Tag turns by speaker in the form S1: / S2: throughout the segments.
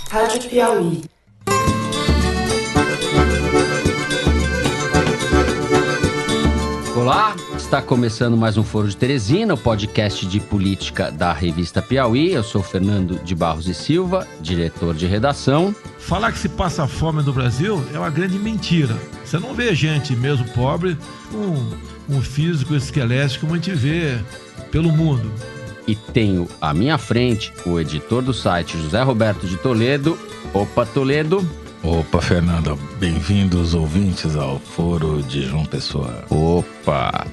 S1: Rádio Piauí.
S2: Olá, está começando mais um Foro de Teresina, o podcast de política da revista Piauí. Eu sou Fernando de Barros e Silva, diretor de redação.
S3: Falar que se passa fome no Brasil é uma grande mentira. Você não vê gente mesmo pobre com um físico esquelético como a gente vê pelo mundo.
S2: E tenho à minha frente o editor do site, José Roberto de Toledo. Opa, Toledo.
S4: Opa, Fernando, bem-vindos ouvintes ao Foro de João Pessoa.
S2: Opa!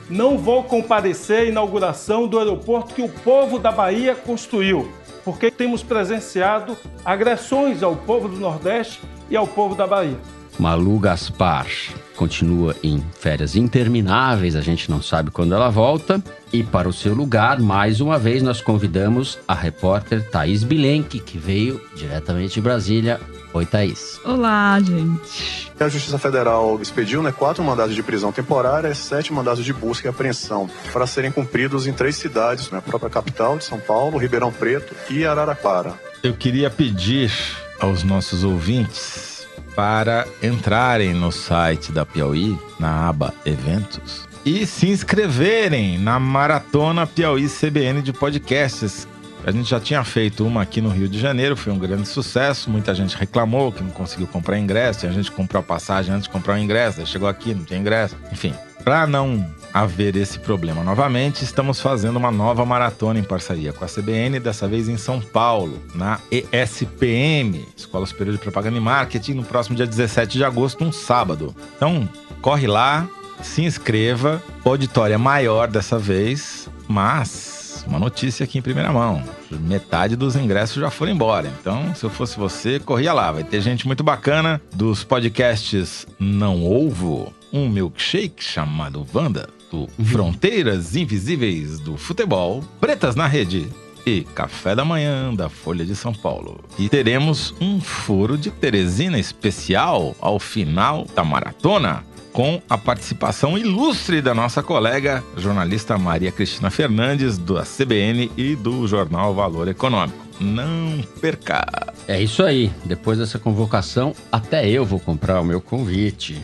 S5: Não vou comparecer à inauguração do aeroporto que o povo da Bahia construiu, porque temos presenciado agressões ao povo do Nordeste e ao povo da Bahia.
S2: Malu Gaspar continua em férias intermináveis, a gente não sabe quando ela volta. E para o seu lugar, mais uma vez, nós convidamos a repórter Thaís Bilenque, que veio diretamente de Brasília. Oi, Thaís.
S6: Olá, gente.
S7: A Justiça Federal expediu 4 mandados de prisão temporária e 7 mandados de busca e apreensão para serem cumpridos em 3 cidades, na própria capital de São Paulo, Ribeirão Preto e Araraquara.
S4: Eu queria pedir aos nossos ouvintes para entrarem no site da Piauí, na aba Eventos, e se inscreverem na Maratona Piauí CBN de podcasts. A gente já tinha feito uma aqui no Rio de Janeiro, foi um grande sucesso, muita gente reclamou que não conseguiu comprar ingresso, tinha gente que comprou a passagem antes de comprar o ingresso, aí chegou aqui, não tinha ingresso, enfim. Para não haver esse problema novamente, estamos fazendo uma nova maratona em parceria com a CBN, dessa vez em São Paulo, na ESPM, Escola Superior de Propaganda e Marketing, no próximo dia 17 de agosto, um sábado. Então, corre lá, se inscreva, auditória maior dessa vez, mas uma notícia aqui em primeira mão, metade dos ingressos já foram embora, então se eu fosse você, corria lá, vai ter gente muito bacana dos podcasts Não Ovo, um milkshake chamado Wanda, do Fronteiras Invisíveis do Futebol, Pretas na Rede e Café da Manhã da Folha de São Paulo. E teremos um Foro de Teresina especial ao final da maratona, com a participação ilustre da nossa colega, jornalista Maria Cristina Fernandes, da CBN e do jornal Valor Econômico. Não perca!
S2: É isso aí, depois dessa convocação, até eu vou comprar o meu convite.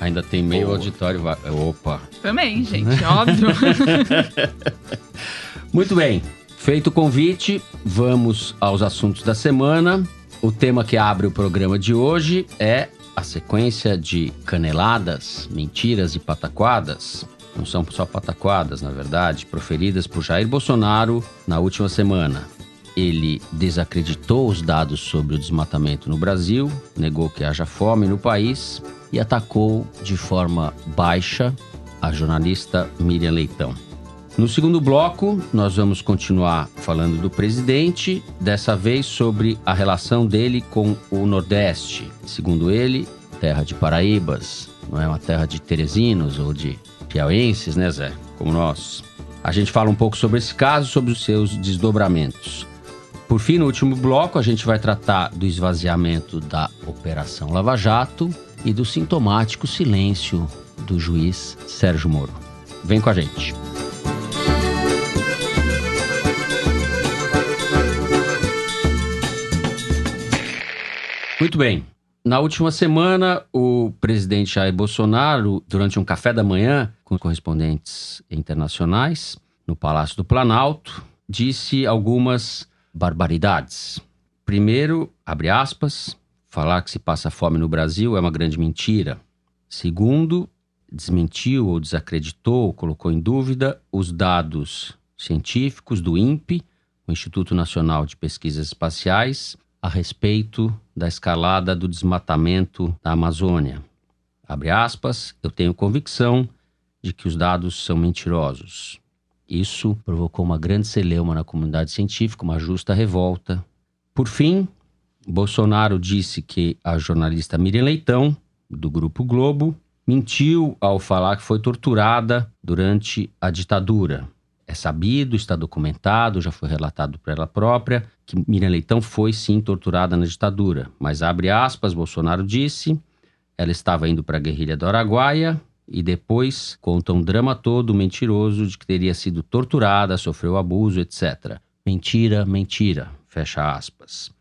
S2: Ainda tem meio auditório. Opa!
S6: Também, gente, óbvio.
S2: Muito bem, feito o convite, vamos aos assuntos da semana. O tema que abre o programa de hoje é a sequência de caneladas, mentiras e pataquadas. Não são só pataquadas, na verdade, proferidas por Jair Bolsonaro na última semana. Ele desacreditou os dados sobre o desmatamento no Brasil, negou que haja fome no país e atacou de forma baixa a jornalista Miriam Leitão. No segundo bloco, nós vamos continuar falando do presidente, dessa vez sobre a relação dele com o Nordeste. Segundo ele, terra de paraíbas, não é uma terra de teresinos ou de piauenses, né, Zé? Como nós. A gente fala um pouco sobre esse caso, sobre os seus desdobramentos. Por fim, no último bloco, a gente vai tratar do esvaziamento da Operação Lava Jato e do sintomático silêncio do juiz Sérgio Moro. Vem com a gente. Muito bem. Na última semana, o presidente Jair Bolsonaro, durante um café da manhã com correspondentes internacionais no Palácio do Planalto, disse algumas barbaridades. Primeiro, abre aspas, falar que se passa fome no Brasil é uma grande mentira. Segundo, desmentiu ou desacreditou, colocou em dúvida os dados científicos do INPE, o Instituto Nacional de Pesquisas Espaciais, a respeito da escalada do desmatamento da Amazônia. Abre aspas, eu tenho convicção de que os dados são mentirosos. Isso provocou uma grande celeuma na comunidade científica, uma justa revolta. Por fim, Bolsonaro disse que a jornalista Miriam Leitão, do Grupo Globo, mentiu ao falar que foi torturada durante a ditadura. É sabido, está documentado, já foi relatado por ela própria, que Miriam Leitão foi sim torturada na ditadura. Mas, abre aspas, Bolsonaro disse, ela estava indo para a guerrilha do Araguaia e depois conta um drama todo mentiroso de que teria sido torturada, sofreu abuso, etc. Mentira, mentira, fecha aspas.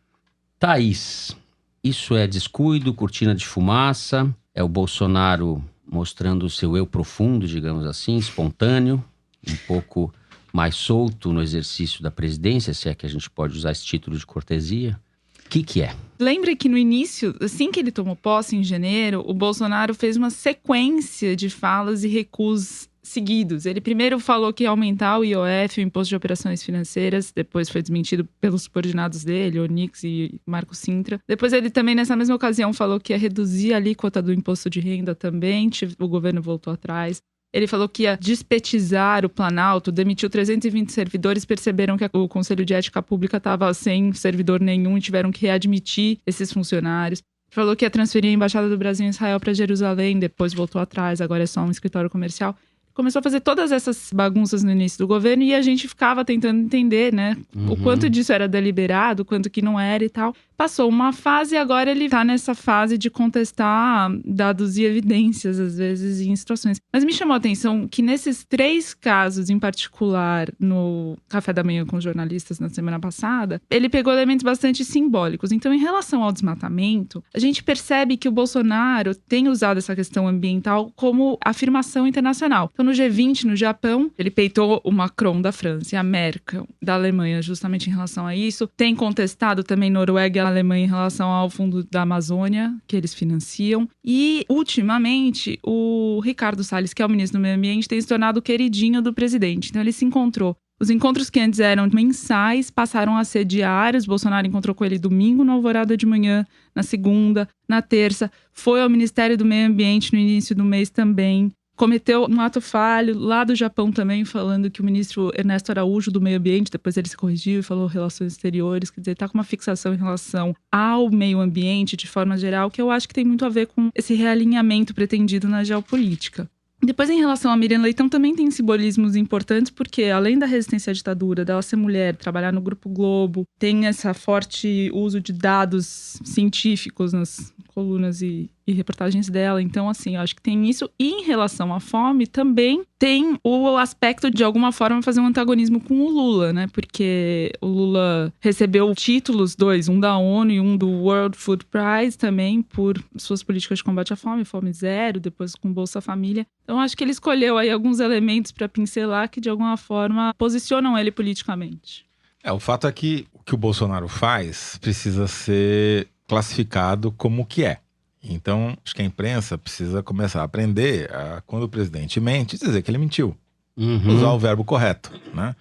S2: Thaís, isso é descuido, cortina de fumaça? É o Bolsonaro mostrando o seu eu profundo, digamos assim, espontâneo, um pouco mais solto no exercício da presidência, se é que a gente pode usar esse título de cortesia? O que é?
S6: Lembre que no início, assim que ele tomou posse em janeiro, o Bolsonaro fez uma sequência de falas e recuos seguidos. Ele primeiro falou que ia aumentar o IOF, o Imposto de Operações Financeiras, depois foi desmentido pelos subordinados dele, Onix e Marco Sintra. Depois ele também, nessa mesma ocasião, falou que ia reduzir a alíquota do imposto de renda também, o governo voltou atrás. Ele falou que ia despetizar o Planalto, demitiu 320 servidores, perceberam que o Conselho de Ética Pública estava sem servidor nenhum e tiveram que readmitir esses funcionários. Falou que ia transferir a Embaixada do Brasil em Israel para Jerusalém, depois voltou atrás, agora é só um escritório comercial. Começou a fazer todas essas bagunças no início do governo e a gente ficava tentando entender, né? O quanto disso era deliberado, o quanto que não era e tal. Passou uma fase e agora ele tá nessa fase de contestar dados e evidências, às vezes, em situações. Mas me chamou a atenção que nesses 3 casos em particular, no Café da Manhã com jornalistas na semana passada, ele pegou elementos bastante simbólicos. Então, em relação ao desmatamento, a gente percebe que o Bolsonaro tem usado essa questão ambiental como afirmação internacional. Então, no G20, no Japão, ele peitou o Macron da França e a Merkel da Alemanha justamente em relação a isso. Tem contestado também Noruega e a Alemanha em relação ao fundo da Amazônia, que eles financiam. E, ultimamente, o Ricardo Salles, que é o ministro do Meio Ambiente, tem se tornado o queridinho do presidente. Então, ele se encontrou. Os encontros que antes eram mensais passaram a ser diários. Bolsonaro encontrou com ele domingo na Alvorada de manhã, na segunda, na terça. Foi ao Ministério do Meio Ambiente no início do mês também. Cometeu um ato falho lá do Japão também, falando que o ministro Ernesto Araújo do Meio Ambiente, depois ele se corrigiu e falou relações exteriores, quer dizer, tá com uma fixação em relação ao meio ambiente de forma geral, que eu acho que tem muito a ver com esse realinhamento pretendido na geopolítica. Depois, em relação a Miriam Leitão, também tem simbolismos importantes, porque além da resistência à ditadura, dela ser mulher, trabalhar no Grupo Globo, tem esse forte uso de dados científicos nas colunas e reportagens dela. Então, assim, eu acho que tem isso. E em relação à fome, também tem o aspecto de alguma forma fazer um antagonismo com o Lula, né? Porque o Lula recebeu títulos, 2, um da ONU e um do World Food Prize também, por suas políticas de combate à fome, Fome Zero, depois com Bolsa Família. Então, acho que ele escolheu aí alguns elementos para pincelar que, de alguma forma, posicionam ele politicamente.
S4: O fato é que o que o Bolsonaro faz precisa ser classificado como o que é. Então, acho que a imprensa precisa começar a aprender quando o presidente mente, dizer que ele mentiu. Usar o verbo correto, né?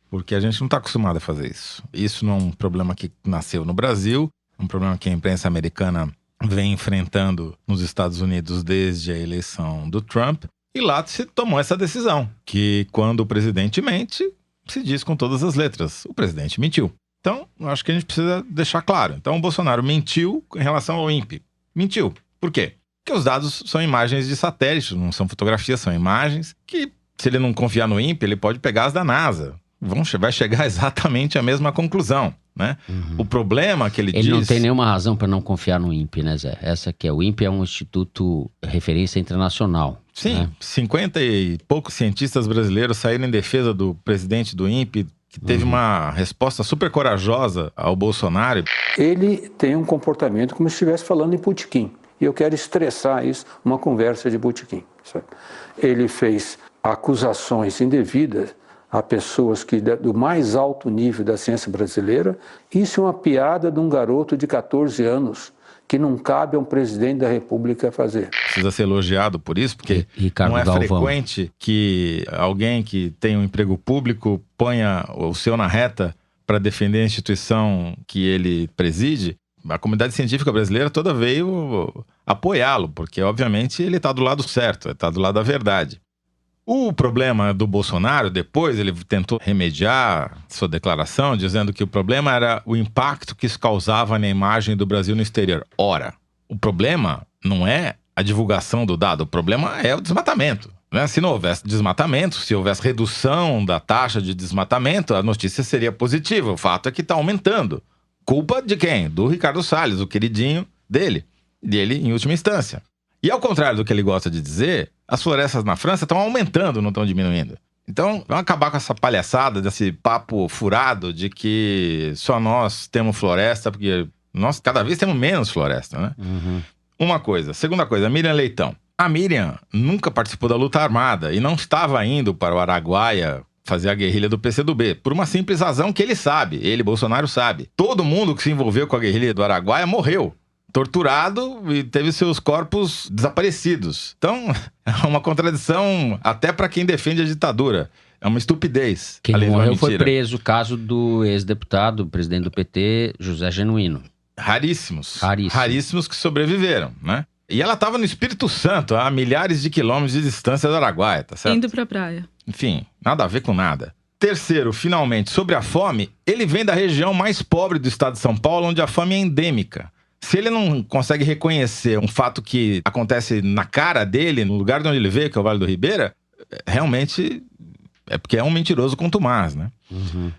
S4: Porque a gente não está acostumado a fazer isso. Isso não é um problema que nasceu no Brasil, é um problema que a imprensa americana vem enfrentando nos Estados Unidos desde a eleição do Trump. E lá se tomou essa decisão, que quando o presidente mente, se diz com todas as letras, o presidente mentiu. Então, eu acho que a gente precisa deixar claro. Então, o Bolsonaro mentiu em relação ao INPE. Mentiu. Por quê? Porque os dados são imagens de satélite, não são fotografias, são imagens que, se ele não confiar no INPE, ele pode pegar as da NASA. Vai chegar exatamente à mesma conclusão, né? O problema que ele diz...
S2: Ele não tem nenhuma razão para não confiar no INPE, né, Zé? Essa que é. O INPE é um instituto referência internacional.
S4: Sim,
S2: né?
S4: 50 e poucos cientistas brasileiros saíram em defesa do presidente do INPE, que teve uma resposta super corajosa ao Bolsonaro.
S1: Ele tem um comportamento como se estivesse falando em botequim. E eu quero estressar isso, uma conversa de botequim. Sabe? Ele fez acusações indevidas a pessoas que do mais alto nível da ciência brasileira. Isso é uma piada de um garoto de 14 anos, que não cabe a um presidente da República fazer.
S4: Precisa ser elogiado por isso, porque
S2: Ricardo
S4: não é
S2: Galvão.
S4: frequente que alguém que tem um emprego público ponha o seu na reta para defender a instituição que ele preside. A comunidade científica brasileira toda veio apoiá-lo, porque obviamente ele está do lado certo, está do lado da verdade. O problema do Bolsonaro, depois ele tentou remediar sua declaração, dizendo que o problema era o impacto que isso causava na imagem do Brasil no exterior. Ora, o problema não é a divulgação do dado, o problema é o desmatamento, né? Se não houvesse desmatamento, se houvesse redução da taxa de desmatamento, a notícia seria positiva. O fato é que está aumentando. Culpa de quem? Do Ricardo Salles, o queridinho dele em última instância. E ao contrário do que ele gosta de dizer, as florestas na França estão aumentando, não estão diminuindo. Então, vamos acabar com essa palhaçada, desse papo furado de que só nós temos floresta, porque Nós cada vez temos menos floresta, né? Uma coisa. Segunda coisa, Miriam Leitão. A Miriam nunca participou da luta armada e não estava indo para o Araguaia fazer a guerrilha do PCdoB, por uma simples razão que ele sabe, Bolsonaro sabe. Todo mundo que se envolveu com a guerrilha do Araguaia morreu, torturado e teve seus corpos desaparecidos. Então, é uma contradição até para quem defende a ditadura. É uma estupidez.
S2: Quem morreu foi preso, caso do ex-deputado, presidente do PT, José Genuíno.
S4: Raríssimos que sobreviveram, né? E ela estava no Espírito Santo, a milhares de quilômetros de distância do Araguaia, tá certo?
S6: Indo pra praia.
S4: Enfim, nada a ver com nada. Terceiro, finalmente, sobre a fome, ele vem da região mais pobre do estado de São Paulo, onde a fome é endêmica. Se ele não consegue reconhecer um fato que acontece na cara dele, no lugar de onde ele veio, que é o Vale do Ribeira, realmente é porque é um mentiroso contumaz, né?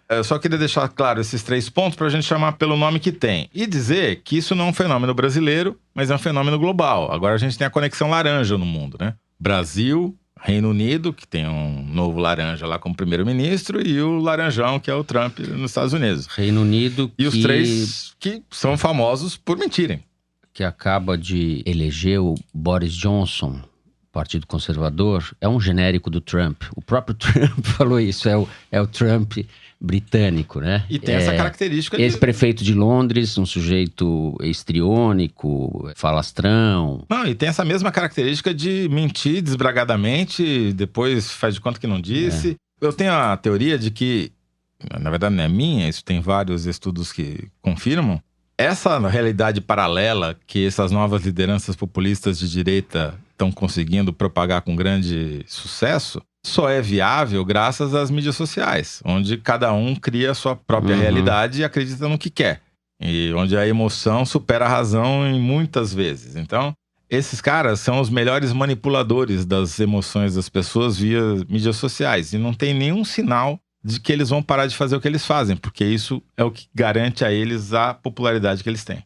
S4: Eu só queria deixar claro esses 3 pontos pra gente chamar pelo nome que tem. E dizer que isso não é um fenômeno brasileiro, mas é um fenômeno global. Agora a gente tem a conexão laranja no mundo, né? Brasil, Reino Unido, que tem um novo laranja lá como primeiro-ministro, e o laranjão, que é o Trump nos Estados Unidos.
S2: Reino Unido
S4: E os 3 que são famosos por mentirem.
S2: Que acaba de eleger o Boris Johnson, Partido Conservador, é um genérico do Trump. O próprio Trump falou isso, é o Trump britânico, né?
S4: E tem essa característica de...
S2: Ex-prefeito de Londres, um sujeito histriônico, falastrão.
S4: Não, e tem essa mesma característica de mentir desbragadamente, depois faz de conta que não disse. Eu tenho a teoria de que, na verdade não é minha, isso tem vários estudos que confirmam, essa realidade paralela que essas novas lideranças populistas de direita estão conseguindo propagar com grande sucesso, só é viável graças às mídias sociais, onde cada um cria a sua própria realidade e acredita no que quer. E onde a emoção supera a razão em muitas vezes. Então, esses caras são os melhores manipuladores das emoções das pessoas via mídias sociais. E não tem nenhum sinal de que eles vão parar de fazer o que eles fazem, porque isso é o que garante a eles a popularidade que eles têm.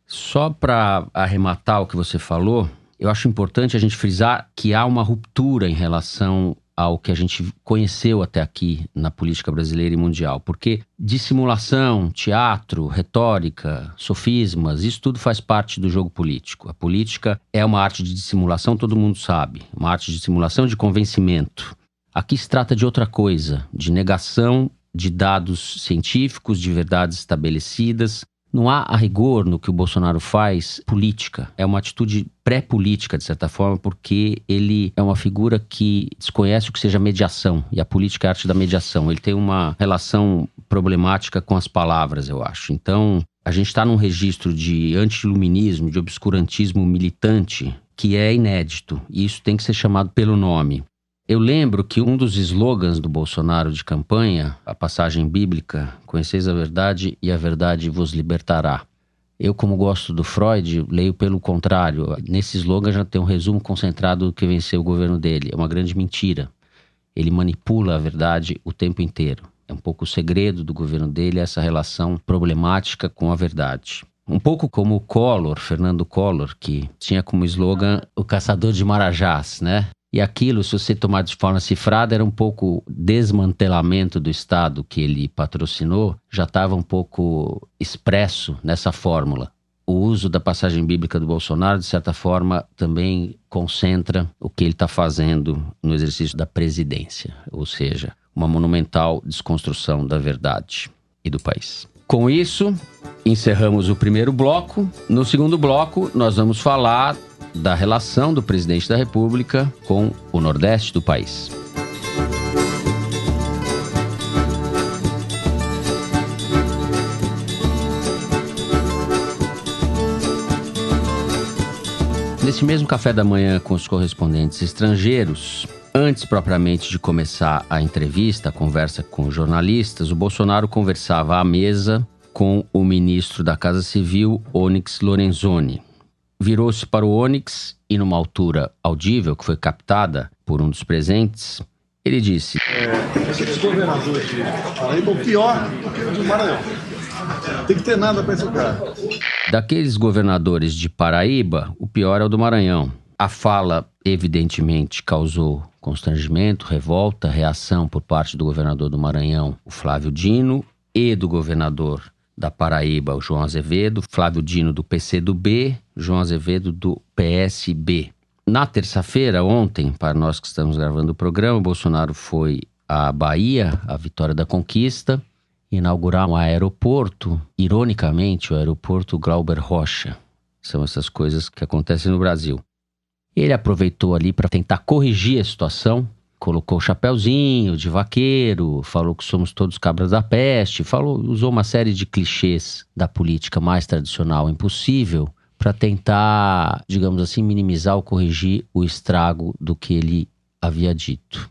S2: Só para arrematar o que você falou, eu acho importante a gente frisar que há uma ruptura em relação ao que a gente conheceu até aqui na política brasileira e mundial. Porque dissimulação, teatro, retórica, sofismas, isso tudo faz parte do jogo político. A política é uma arte de dissimulação, todo mundo sabe. Uma arte de dissimulação, de convencimento. Aqui se trata de outra coisa, de negação de dados científicos, de verdades estabelecidas. Não há, a rigor, no que o Bolsonaro faz, política. É uma atitude pré-política, de certa forma, porque ele é uma figura que desconhece o que seja mediação. E a política é a arte da mediação. Ele tem uma relação problemática com as palavras, eu acho. Então, a gente está num registro de anti-iluminismo, de obscurantismo militante, que é inédito. E isso tem que ser chamado pelo nome. Eu lembro que um dos slogans do Bolsonaro de campanha, a passagem bíblica, conheceis a verdade e a verdade vos libertará. Eu, como gosto do Freud, leio pelo contrário. Nesse slogan já tem um resumo concentrado do que venceu o governo dele. É uma grande mentira. Ele manipula a verdade o tempo inteiro. É um pouco o segredo do governo dele, essa relação problemática com a verdade. Um pouco como o Collor, Fernando Collor, que tinha como slogan o caçador de marajás, né? E aquilo, se você tomar de forma cifrada, era um pouco desmantelamento do Estado que ele patrocinou, já estava um pouco expresso nessa fórmula. O uso da passagem bíblica do Bolsonaro, de certa forma, também concentra o que ele está fazendo no exercício da presidência, ou seja, uma monumental desconstrução da verdade e do país. Com isso, encerramos o primeiro bloco. No segundo bloco, nós vamos falar da relação do presidente da República com o Nordeste do país. Nesse mesmo café da manhã com os correspondentes estrangeiros, antes propriamente de começar a entrevista, a conversa com os jornalistas, o Bolsonaro conversava à mesa com o ministro da Casa Civil, Onyx Lorenzoni. Virou-se para o Onyx e, numa altura audível, que foi captada por um dos presentes, ele disse:
S8: Esses governadores de Paraíba, o pior do que o do Maranhão. Tem que ter nada para esse cara.
S2: Daqueles governadores de Paraíba, o pior é o do Maranhão. A fala, evidentemente, causou constrangimento, revolta, reação por parte do governador do Maranhão, o Flávio Dino, e do governador da Paraíba, o João Azevedo, Flávio Dino do PCdoB, João Azevedo do PSB. Na terça-feira, ontem, para nós que estamos gravando o programa, o Bolsonaro foi à Bahia, à Vitória da Conquista, inaugurar um aeroporto, ironicamente, o aeroporto Glauber Rocha. São essas coisas que acontecem no Brasil. Ele aproveitou ali para tentar corrigir a situação, colocou o chapeuzinho de vaqueiro, falou que somos todos cabras da peste, usou uma série de clichês da política mais tradicional impossível para tentar, digamos assim, minimizar ou corrigir o estrago do que ele havia dito.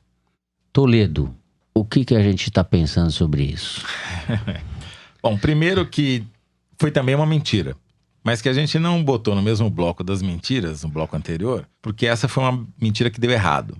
S2: Toledo, o que a gente está pensando sobre isso?
S4: Bom, primeiro que foi também uma mentira, mas que a gente não botou no mesmo bloco das mentiras, no bloco anterior, porque essa foi uma mentira que deu errado.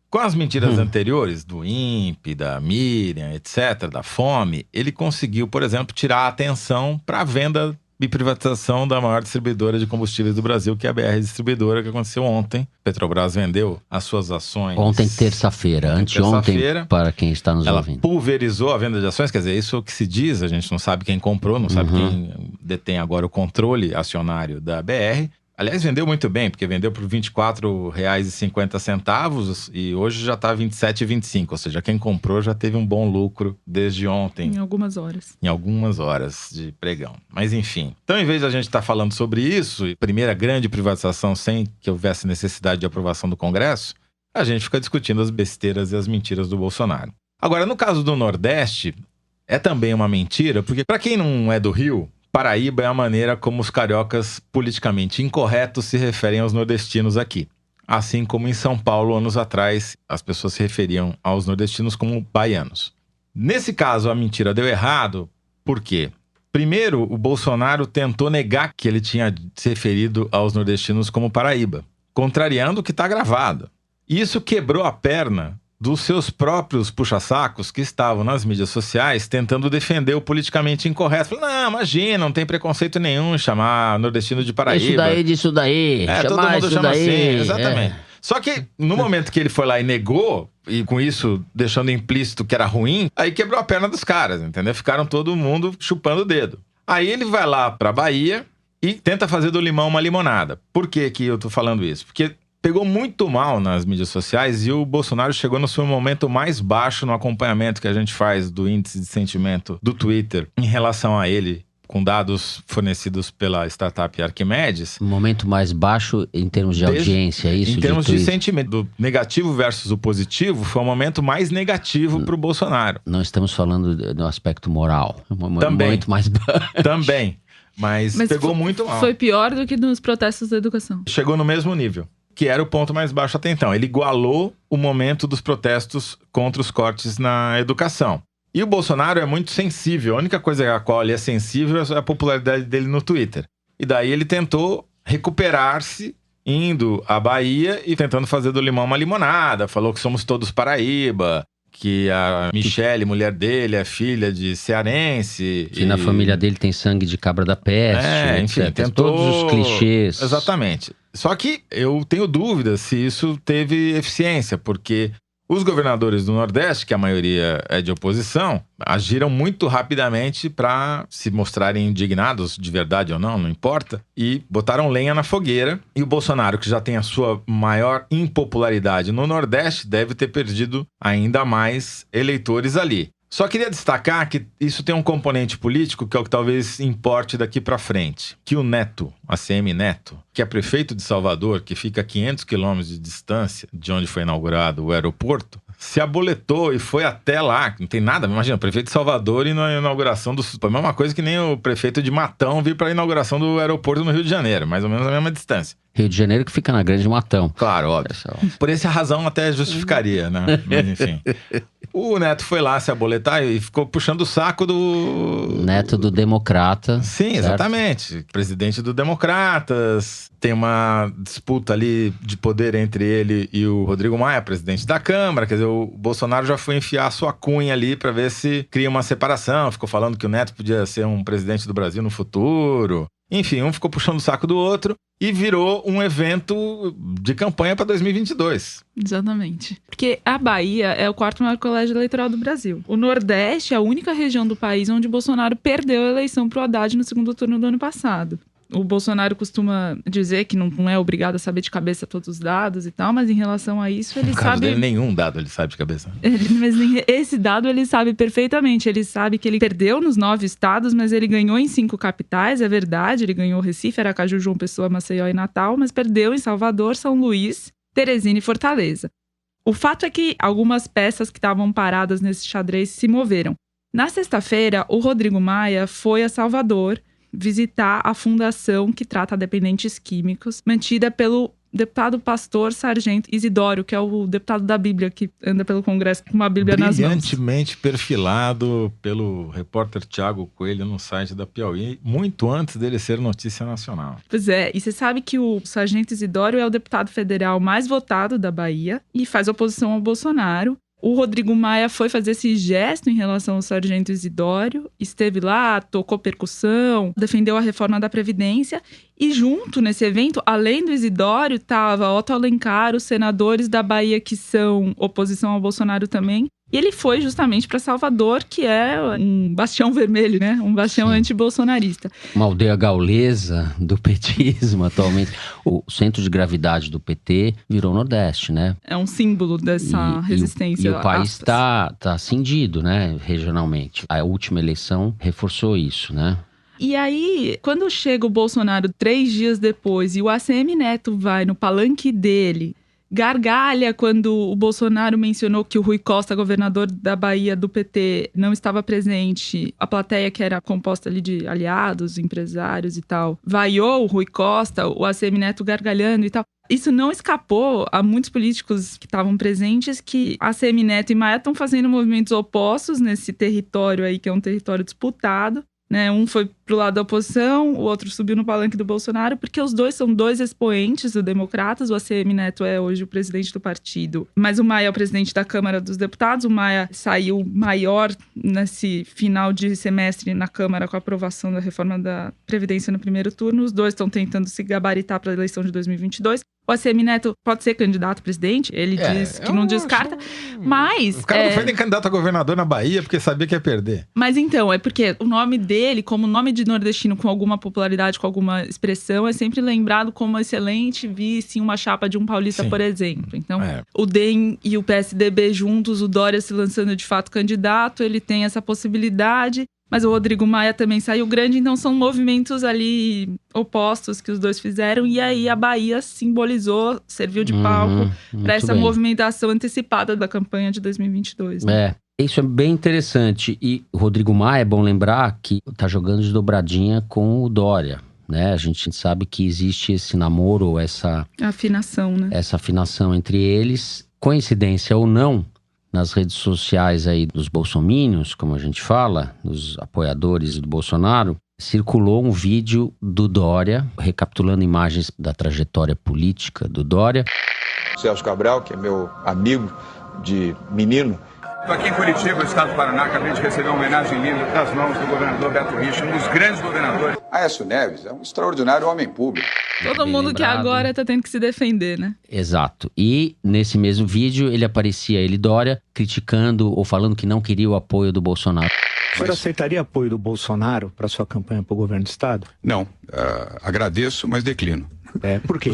S4: Com as mentiras anteriores, do INPE, da Miriam, etc., da fome, ele conseguiu, por exemplo, tirar a atenção para a venda e privatização da maior distribuidora de combustíveis do Brasil, que é a BR Distribuidora, que aconteceu ontem. Petrobras vendeu as suas ações...
S2: Ontem, terça-feira. Anteontem, para quem está nos ouvindo.
S4: Ela pulverizou a venda de ações, quer dizer, isso é o que se diz, a gente não sabe quem comprou, não sabe quem detém agora o controle acionário da BR. Aliás, vendeu muito bem, porque vendeu por R$ 24,50 e hoje já está R$ 27,25. Ou seja, quem comprou já teve um bom lucro desde ontem.
S6: Em algumas horas.
S4: Em algumas horas de pregão. Mas enfim. Então, em vez de a gente estar falando sobre isso, primeira grande privatização sem que houvesse necessidade de aprovação do Congresso, a gente fica discutindo as besteiras e as mentiras do Bolsonaro. Agora, no caso do Nordeste, é também uma mentira, porque para quem não é do Rio... Paraíba é a maneira como os cariocas politicamente incorretos se referem aos nordestinos aqui. Assim como em São Paulo, anos atrás, as pessoas se referiam aos nordestinos como baianos. Nesse caso, a mentira deu errado, por quê? Primeiro, o Bolsonaro tentou negar que ele tinha se referido aos nordestinos como Paraíba, contrariando o que está gravado. Isso quebrou a perna dos seus próprios puxa-sacos que estavam nas mídias sociais tentando defender o politicamente incorreto. Falando, não, imagina, não tem preconceito nenhum em chamar nordestino de Paraíba.
S2: Disso daí.
S4: Todo mundo chama assim, exatamente. Só que no momento que ele foi lá e negou, e com isso deixando implícito que era ruim, aí quebrou a perna dos caras, entendeu? Ficaram todo mundo chupando o dedo. Aí ele vai lá pra Bahia e tenta fazer do limão uma limonada. Por que eu tô falando isso? Porque pegou muito mal nas mídias sociais e o Bolsonaro chegou no seu momento mais baixo no acompanhamento que a gente faz do índice de sentimento do Twitter em relação a ele, com dados fornecidos pela startup Arquimedes.
S2: Um momento mais baixo em termos de audiência, é isso?
S4: Em termos de sentimento, do negativo versus o positivo, foi o momento mais negativo para o Bolsonaro.
S2: Não estamos falando do aspecto moral.
S4: Também.
S2: Momento mais baixo.
S4: Também. Mas pegou muito mal.
S6: Foi pior do que nos protestos da educação.
S4: Chegou no mesmo nível, que era o ponto mais baixo até então. Ele igualou o momento dos protestos contra os cortes na educação. E o Bolsonaro é muito sensível. A única coisa a qual ele é sensível é a popularidade dele no Twitter. E daí ele tentou recuperar-se indo à Bahia e tentando fazer do limão uma limonada. Falou que somos todos Paraíba, que a Michele, mulher dele, é filha de cearense.
S2: Que na família dele tem sangue de cabra da peste,
S4: enfim,
S2: etc.
S4: tentou...
S2: Todos os clichês.
S4: Exatamente. Só que eu tenho dúvidas se isso teve eficiência, porque os governadores do Nordeste, que a maioria é de oposição, agiram muito rapidamente para se mostrarem indignados, de verdade ou não, não importa, e botaram lenha na fogueira. E o Bolsonaro, que já tem a sua maior impopularidade no Nordeste, deve ter perdido ainda mais eleitores ali. Só queria destacar que isso tem um componente político que é o que talvez importe daqui para frente. Que o Neto, ACM Neto, que é prefeito de Salvador, que fica a 500 quilômetros de distância de onde foi inaugurado o aeroporto, se aboletou e foi até lá. Não tem nada, imagina, o prefeito de Salvador e na inauguração do... Foi a mesma coisa que nem o prefeito de Matão vir para a inauguração do aeroporto no Rio de Janeiro, mais ou menos a mesma distância.
S2: Rio de Janeiro que fica na Grande Matão.
S4: Claro, óbvio. Por essa razão até justificaria, né? Mas enfim. O Neto foi lá se aboletar e ficou puxando o saco do...
S2: Neto do Democrata.
S4: Sim, certo? Exatamente. Presidente do Democratas. Tem uma disputa ali de poder entre ele e o Rodrigo Maia, presidente da Câmara. Quer dizer, o Bolsonaro já foi enfiar a sua cunha ali para ver se cria uma separação. Ficou falando que o Neto podia ser um presidente do Brasil no futuro. Enfim, um ficou puxando o saco do outro e virou um evento de campanha para 2022.
S6: Exatamente. Porque a Bahia é o 4º maior colégio eleitoral do Brasil. O Nordeste é a única região do país onde Bolsonaro perdeu a eleição pro Haddad no segundo turno do ano passado. O Bolsonaro costuma dizer que não é obrigado a saber de cabeça todos os dados e tal, mas em relação a isso ele
S4: No caso
S6: sabe...
S4: dele, nenhum dado ele sabe de cabeça.
S6: Mas esse dado ele sabe perfeitamente. Ele sabe que ele perdeu nos 9 estados, mas ele ganhou em 5 capitais, é verdade. Ele ganhou Recife, Aracaju, João Pessoa, Maceió e Natal, mas perdeu em Salvador, São Luís, Teresina e Fortaleza. O fato é que algumas peças que estavam paradas nesse xadrez se moveram. Na sexta-feira, o Rodrigo Maia foi a Salvador visitar a fundação que trata dependentes químicos, mantida pelo deputado pastor Sargento Isidório, que é o deputado da Bíblia, que anda pelo Congresso com uma Bíblia nas mãos.
S4: Brilhantemente perfilado pelo repórter Tiago Coelho no site da Piauí, muito antes dele ser notícia nacional.
S6: Pois é, e você sabe que o Sargento Isidório é o deputado federal mais votado da Bahia e faz oposição ao Bolsonaro. O Rodrigo Maia foi fazer esse gesto em relação ao Sargento Isidório, esteve lá, tocou percussão, defendeu a reforma da Previdência e junto nesse evento, além do Isidório, estava Otto Alencar, os senadores da Bahia que são oposição ao Bolsonaro também. E ele foi justamente para Salvador, que é um bastião vermelho, né? Um bastião anti-bolsonarista.
S2: Uma aldeia gaulesa do petismo atualmente. O centro de gravidade do PT virou Nordeste, né?
S6: É um símbolo dessa resistência.
S2: E o país está cindido, né? Regionalmente. A última eleição reforçou isso, né?
S6: E aí, quando chega o Bolsonaro 3 dias depois e o ACM Neto vai no palanque dele, gargalha quando o Bolsonaro mencionou que o Rui Costa, governador da Bahia do PT, não estava presente. A plateia, que era composta ali de aliados, empresários e tal, vaiou o Rui Costa, o ACM Neto gargalhando e tal. Isso não escapou a muitos políticos que estavam presentes, que ACM Neto e Maia estão fazendo movimentos opostos nesse território aí, que é um território disputado. Né? Um foi pro lado da oposição, o outro subiu no palanque do Bolsonaro, porque os dois são 2 expoentes do Democratas. O ACM Neto é hoje o presidente do partido, mas o Maia é o presidente da Câmara dos Deputados. O Maia saiu maior nesse final de semestre na Câmara com a aprovação da reforma da Previdência no primeiro turno. Os dois estão tentando se gabaritar para a eleição de 2022. O ACM Neto pode ser candidato a presidente, ele diz que não descarta, mas...
S4: O cara não foi nem candidato a governador na Bahia porque sabia que ia perder.
S6: Mas então, é porque o nome dele, como nome de nordestino com alguma popularidade, com alguma expressão, é sempre lembrado como excelente vice em uma chapa de um paulista, por exemplo. Então, o DEM e o PSDB juntos, o Dória se lançando de fato candidato, ele tem essa possibilidade. Mas o Rodrigo Maia também saiu grande, então são movimentos ali opostos que os dois fizeram. E aí a Bahia simbolizou, serviu de palco para essa movimentação antecipada da campanha de 2022. Né?
S2: Isso é bem interessante. E o Rodrigo Maia, é bom lembrar que tá jogando de dobradinha com o Dória. Né? A gente sabe que existe esse namoro, essa
S6: afinação, né?
S2: Essa afinação entre eles. Coincidência ou não, nas redes sociais aí dos bolsominions, como a gente fala, dos apoiadores do Bolsonaro, circulou um vídeo do Dória, recapitulando imagens da trajetória política do Dória.
S9: Celso Cabral, que é meu amigo de menino.
S10: Estou aqui em Curitiba, no estado do Paraná, acabei de receber uma homenagem linda das mãos do governador Beto Richa, um dos grandes governadores.
S9: Aécio Neves é um extraordinário homem público.
S6: Todo mundo lembrado. Que agora está tendo que se defender, né?
S2: Exato. E nesse mesmo vídeo, ele aparecia, ele Dória, criticando ou falando que não queria o apoio do Bolsonaro.
S11: O senhor aceitaria apoio do Bolsonaro para sua campanha para o governo do estado?
S10: Não. Agradeço, mas declino.
S11: Por quê?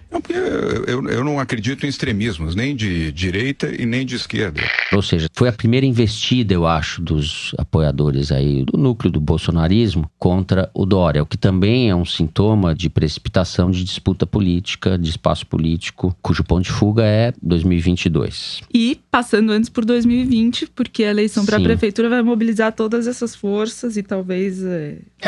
S10: Não, porque eu não acredito em extremismos, nem de direita e nem de esquerda.
S2: Ou seja, foi a primeira investida, eu acho, dos apoiadores aí, do núcleo do bolsonarismo contra o Dória, o que também é um sintoma de precipitação de disputa política, de espaço político, cujo ponto de fuga é 2022.
S6: E passando antes por 2020, porque a eleição para a prefeitura vai mobilizar todas essas forças e talvez...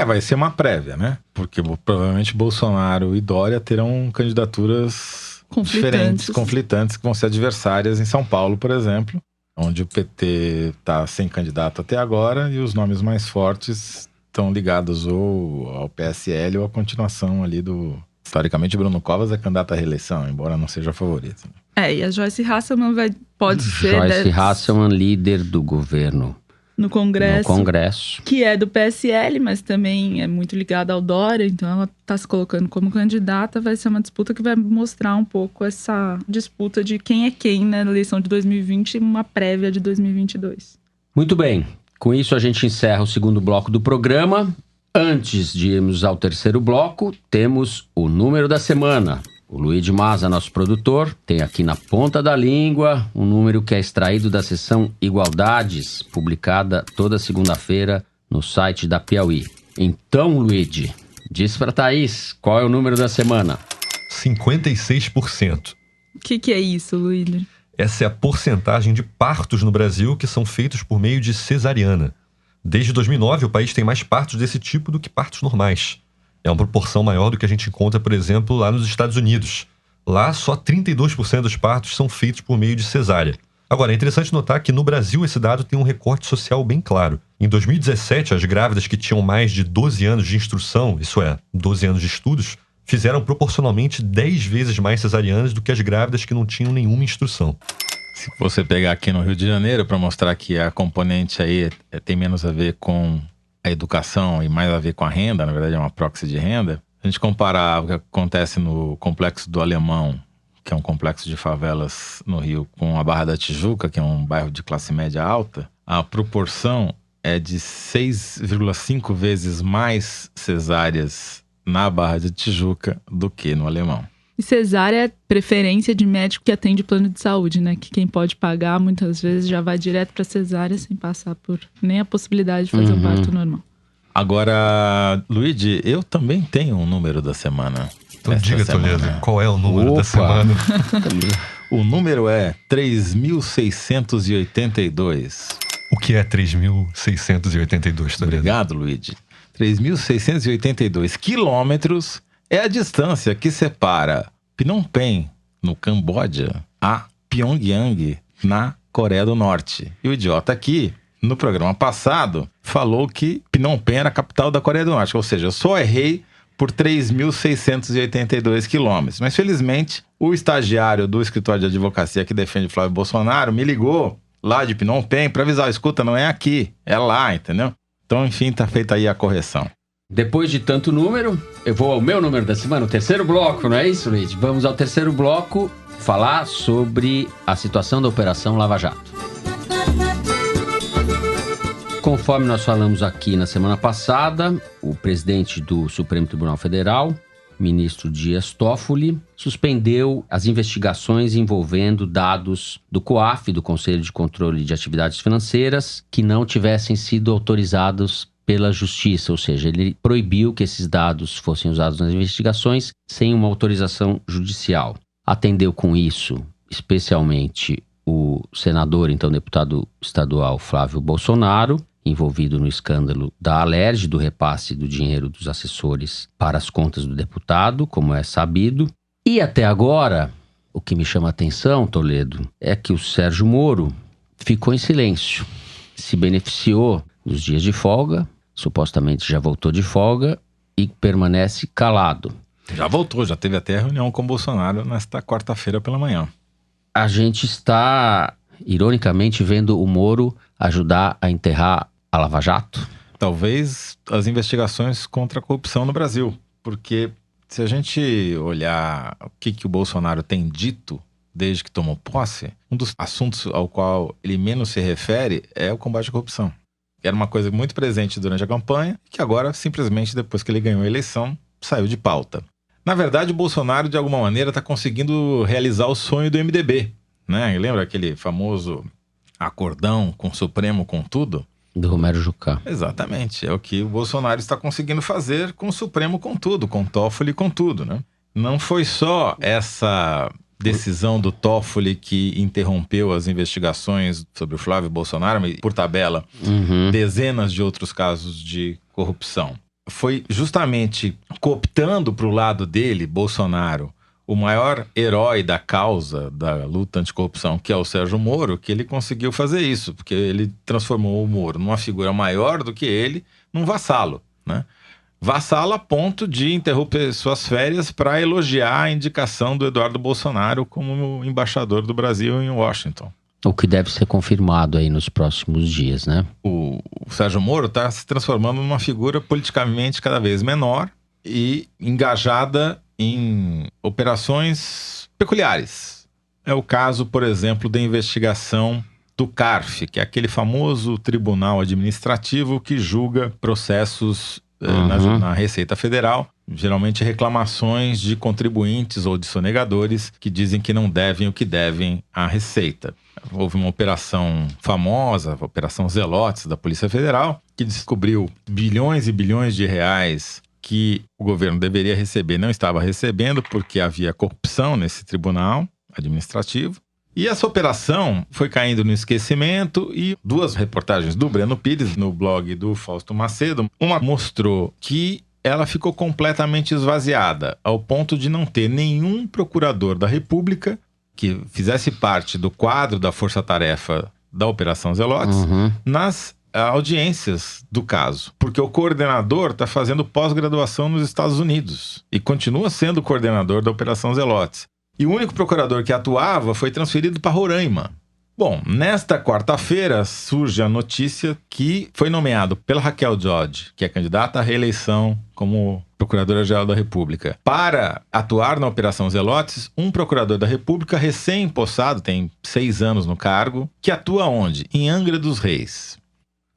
S4: vai ser uma prévia, né? Porque provavelmente Bolsonaro e Dória terão candidaturas diferentes, conflitantes, que vão ser adversárias em São Paulo, por exemplo, onde o PT está sem candidato até agora e os nomes mais fortes estão ligados ou ao PSL ou à continuação ali do... Historicamente, Bruno Covas é candidato à reeleição, embora não seja favorito.
S6: E a Joyce Hasselman pode ser...
S2: Joyce Hasselman, líder do governo
S6: no Congresso, que é do PSL, mas também é muito ligada ao Dória, então ela está se colocando como candidata. Vai ser uma disputa que vai mostrar um pouco essa disputa de quem é quem na eleição de 2020 e uma prévia de 2022.
S2: Muito bem, com isso a gente encerra o segundo bloco do programa. Antes de irmos ao terceiro bloco, temos o número da semana. O Luiz Maza, nosso produtor, tem aqui na ponta da língua um número que é extraído da seção Igualdades, publicada toda segunda-feira no site da Piauí. Então, Luiz, diz pra Thaís, qual é o número da semana?
S12: 56%.
S6: O que é isso, Luiz?
S12: Essa é a porcentagem de partos no Brasil que são feitos por meio de cesariana. Desde 2009, o país tem mais partos desse tipo do que partos normais. É uma proporção maior do que a gente encontra, por exemplo, lá nos Estados Unidos. Lá, só 32% dos partos são feitos por meio de cesárea. Agora, é interessante notar que no Brasil esse dado tem um recorte social bem claro. Em 2017, as grávidas que tinham mais de 12 anos de instrução, isso é, 12 anos de estudos, fizeram proporcionalmente 10 vezes mais cesarianas do que as grávidas que não tinham nenhuma instrução.
S4: Se você pegar aqui no Rio de Janeiro, para mostrar que a componente aí tem menos a ver com a educação e mais a ver com a renda, na verdade é uma proxy de renda, a gente comparar o que acontece no Complexo do Alemão, que é um complexo de favelas no Rio, com a Barra da Tijuca, que é um bairro de classe média alta, a proporção é de 6,5 vezes mais cesáreas na Barra da Tijuca do que no Alemão.
S6: E cesárea é preferência de médico que atende plano de saúde, né? Que quem pode pagar, muitas vezes, já vai direto para cesárea sem passar por nem a possibilidade de fazer um parto normal.
S4: Agora, Luigi, eu também tenho um número da semana.
S12: Então diga, Toledo, qual é o número da semana?
S4: O número é 3.682.
S12: O que é 3.682, Toledo?
S4: Obrigado, Luigi. 3.682 quilômetros é a distância que separa Phnom Penh, no Camboja, a Pyongyang, na Coreia do Norte. E o idiota aqui, no programa passado, falou que Phnom Penh era a capital da Coreia do Norte. Ou seja, eu só errei por 3.682 quilômetros. Mas, felizmente, o estagiário do escritório de advocacia que defende Flávio Bolsonaro me ligou lá de Phnom Penh para avisar, escuta, não é aqui, é lá, entendeu? Então, enfim, tá feita aí a correção.
S2: Depois de tanto número, eu vou ao meu número da semana, o terceiro bloco, não é isso, Luiz? Vamos ao terceiro bloco falar sobre a situação da Operação Lava Jato. Conforme nós falamos aqui na semana passada, o presidente do Supremo Tribunal Federal, ministro Dias Toffoli, suspendeu as investigações envolvendo dados do COAF, do Conselho de Controle de Atividades Financeiras, que não tivessem sido autorizados pela Justiça, ou seja, ele proibiu que esses dados fossem usados nas investigações sem uma autorização judicial. Atendeu com isso, especialmente o senador, então deputado estadual Flávio Bolsonaro, envolvido no escândalo da Alerj, do repasse do dinheiro dos assessores para as contas do deputado, como é sabido. E até agora, o que me chama a atenção, Toledo, é que o Sérgio Moro ficou em silêncio, se beneficiou dos dias de folga, supostamente já voltou de folga e permanece calado.
S4: Já voltou, já teve até reunião com o Bolsonaro nesta quarta-feira pela manhã.
S2: A gente está, ironicamente, vendo o Moro ajudar a enterrar a Lava Jato?
S4: Talvez as investigações contra a corrupção no Brasil, porque se a gente olhar o que o Bolsonaro tem dito desde que tomou posse, um dos assuntos ao qual ele menos se refere é o combate à corrupção. Era uma coisa muito presente durante a campanha, que agora, simplesmente, depois que ele ganhou a eleição, saiu de pauta. Na verdade, o Bolsonaro, de alguma maneira, está conseguindo realizar o sonho do MDB, né? Lembra aquele famoso acordão com o Supremo, com tudo?
S2: Do Romero Jucá.
S4: Exatamente, é o que o Bolsonaro está conseguindo fazer com o Supremo, com tudo, com Toffoli, com tudo, né? Não foi só essa decisão do Toffoli que interrompeu as investigações sobre o Flávio Bolsonaro, mas, por tabela, dezenas de outros casos de corrupção. Foi justamente cooptando para o lado dele, Bolsonaro, o maior herói da causa da luta anticorrupção, que é o Sérgio Moro, que ele conseguiu fazer isso, porque ele transformou o Moro numa figura maior do que ele, num vassalo, né? Vassalo a ponto de interromper suas férias para elogiar a indicação do Eduardo Bolsonaro como embaixador do Brasil em Washington.
S2: O que deve ser confirmado aí nos próximos dias, né?
S4: O Sérgio Moro está se transformando numa figura politicamente cada vez menor e engajada em operações peculiares. É o caso, por exemplo, da investigação do CARF, que é aquele famoso tribunal administrativo que julga processos na Receita Federal, geralmente reclamações de contribuintes ou de sonegadores que dizem que não devem o que devem à Receita. Houve uma operação famosa, a Operação Zelotes da Polícia Federal, que descobriu bilhões e bilhões de reais que o governo deveria receber, não estava recebendo porque havia corrupção nesse tribunal administrativo. E essa operação foi caindo no esquecimento e 2 reportagens do Breno Pires no blog do Fausto Macedo, uma mostrou que ela ficou completamente esvaziada, ao ponto de não ter nenhum procurador da República que fizesse parte do quadro da força-tarefa da Operação Zelotes nas audiências do caso. Porque o coordenador está fazendo pós-graduação nos Estados Unidos e continua sendo o coordenador da Operação Zelotes. E o único procurador que atuava foi transferido para Roraima. Bom, nesta quarta-feira surge a notícia que foi nomeado pela Raquel Dodge, que é candidata à reeleição como Procuradora-Geral da República, para atuar na Operação Zelotes, um procurador da República recém-empossado, tem 6 anos no cargo, que atua onde? Em Angra dos Reis.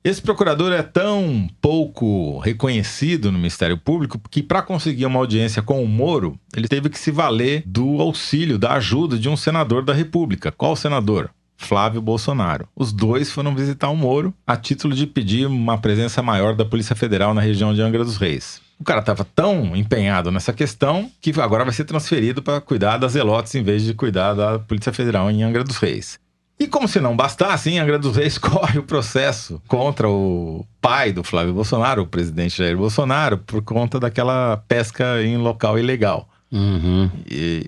S4: Esse procurador é tão pouco reconhecido no Ministério Público que, para conseguir uma audiência com o Moro, ele teve que se valer do auxílio, da ajuda de um senador da República. Qual senador? Flávio Bolsonaro. Os 2 foram visitar o Moro a título de pedir uma presença maior da Polícia Federal na região de Angra dos Reis. O cara estava tão empenhado nessa questão que agora vai ser transferido para cuidar das Zelotes em vez de cuidar da Polícia Federal em Angra dos Reis. E como se não bastasse, em Angra dos Reis corre o processo contra o pai do Flávio Bolsonaro, o presidente Jair Bolsonaro, por conta daquela pesca em local ilegal.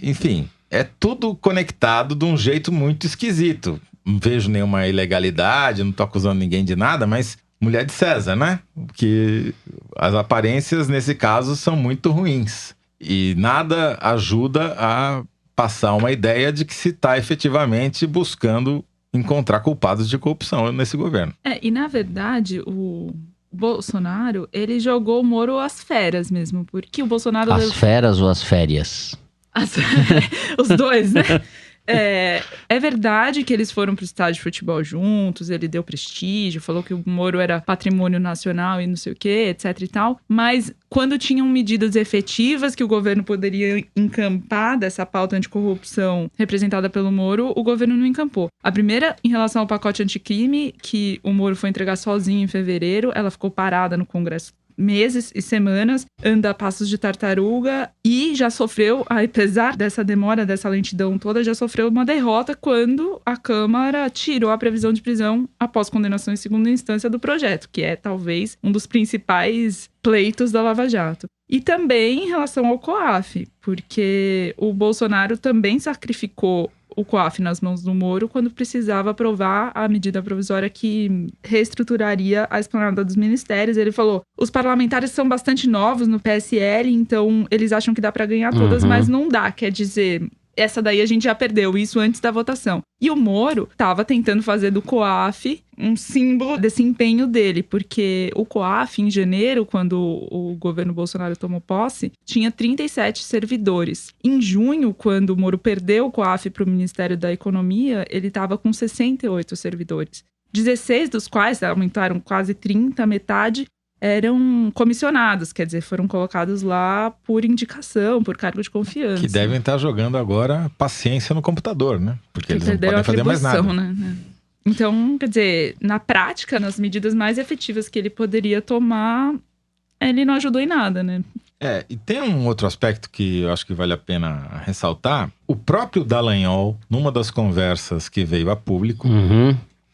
S4: Enfim, é tudo conectado de um jeito muito esquisito. Não vejo nenhuma ilegalidade, não tô acusando ninguém de nada, mas mulher de César, né? Porque as aparências, nesse caso, são muito ruins. E nada ajuda a passar uma ideia de que se está efetivamente buscando encontrar culpados de corrupção nesse governo.
S6: E na verdade, o Bolsonaro, ele jogou o Moro às feras mesmo, porque o Bolsonaro...
S2: As feras ou as férias?
S6: Os 2, né? É verdade que eles foram pro estádio de futebol juntos, ele deu prestígio, falou que o Moro era patrimônio nacional e não sei o quê, etc e tal. Mas quando tinham medidas efetivas que o governo poderia encampar dessa pauta anticorrupção representada pelo Moro, o governo não encampou. A primeira, em relação ao pacote anticrime, que o Moro foi entregar sozinho em fevereiro, ela ficou parada no Congresso meses e semanas, anda a passos de tartaruga e já sofreu, apesar dessa demora, dessa lentidão toda, já sofreu uma derrota quando a Câmara tirou a previsão de prisão após condenação em segunda instância do projeto, que é talvez um dos principais pleitos da Lava Jato. E também em relação ao COAF, porque o Bolsonaro também sacrificou o COAF nas mãos do Moro quando precisava aprovar a medida provisória que reestruturaria a esplanada dos ministérios. Ele falou, os parlamentares são bastante novos no PSL, então eles acham que dá para ganhar todas, mas não dá, quer dizer... Essa daí a gente já perdeu, isso antes da votação. E o Moro estava tentando fazer do COAF um símbolo desse empenho dele, porque o COAF, em janeiro, quando o governo Bolsonaro tomou posse, tinha 37 servidores. Em junho, quando o Moro perdeu o COAF para o Ministério da Economia, ele estava com 68 servidores. 16 dos quais aumentaram quase 30, metade, eram comissionados, quer dizer, foram colocados lá por indicação, por cargo de confiança.
S4: Que devem estar jogando agora paciência no computador, né? Porque eles não podem fazer mais nada.
S6: Né? Então, quer dizer, na prática, nas medidas mais efetivas que ele poderia tomar, ele não ajudou em nada, né?
S4: E tem um outro aspecto que eu acho que vale a pena ressaltar. O próprio Dallagnol, numa das conversas que veio a público,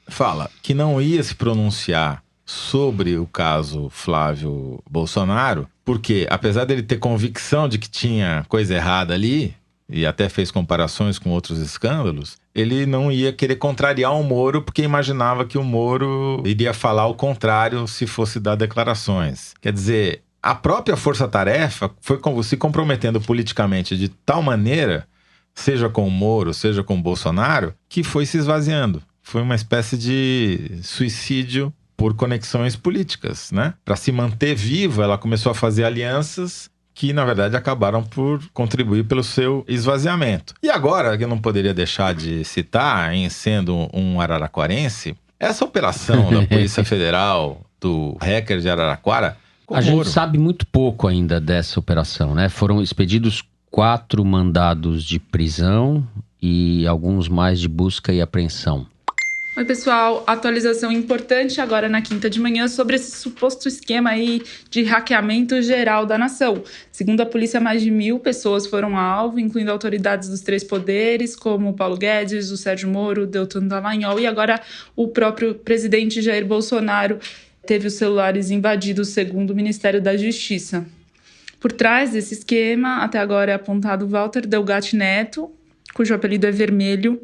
S4: fala que não ia se pronunciar sobre o caso Flávio Bolsonaro, porque apesar dele ter convicção de que tinha coisa errada ali, e até fez comparações com outros escândalos, ele não ia querer contrariar o Moro, porque imaginava que o Moro iria falar o contrário se fosse dar declarações. Quer dizer, a própria força-tarefa foi se comprometendo politicamente de tal maneira, seja com o Moro, seja com o Bolsonaro, que foi se esvaziando. Foi uma espécie de suicídio por conexões políticas, né? Para se manter viva, ela começou a fazer alianças que, na verdade, acabaram por contribuir pelo seu esvaziamento. E agora, que eu não poderia deixar de citar, em sendo um araraquarense, essa operação da Polícia Federal do hacker de Araraquara...
S2: A gente sabe muito pouco ainda dessa operação, né? Foram expedidos 4 mandados de prisão e alguns mais de busca e apreensão.
S6: Oi, pessoal. Atualização importante agora na quinta de manhã sobre esse suposto esquema aí de hackeamento geral da nação. Segundo a polícia, mais de 1.000 pessoas foram alvo, incluindo autoridades dos 3 poderes, como o Paulo Guedes, o Sérgio Moro, o Deltan Dallagnol e agora o próprio presidente Jair Bolsonaro teve os celulares invadidos, segundo o Ministério da Justiça. Por trás desse esquema, até agora é apontado Walter Delgatti Neto, cujo apelido é Vermelho.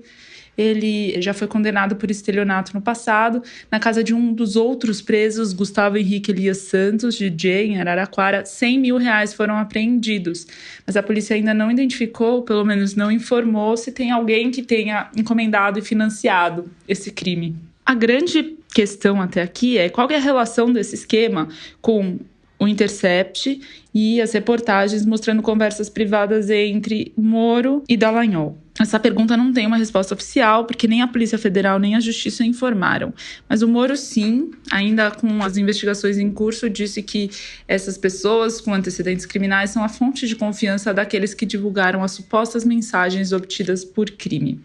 S6: Ele já foi condenado por estelionato no passado. Na casa de um dos outros presos, Gustavo Henrique Elias Santos, DJ, em Araraquara, R$100 mil foram apreendidos. Mas a polícia ainda não identificou, pelo menos não informou, se tem alguém que tenha encomendado e financiado esse crime. A grande questão até aqui é qual é a relação desse esquema com o Intercept e as reportagens mostrando conversas privadas entre Moro e Dallagnol. Essa pergunta não tem uma resposta oficial, porque nem a Polícia Federal nem a Justiça informaram. Mas o Moro, sim, ainda com as investigações em curso, disse que essas pessoas com antecedentes criminais são a fonte de confiança daqueles que divulgaram as supostas mensagens obtidas por crime.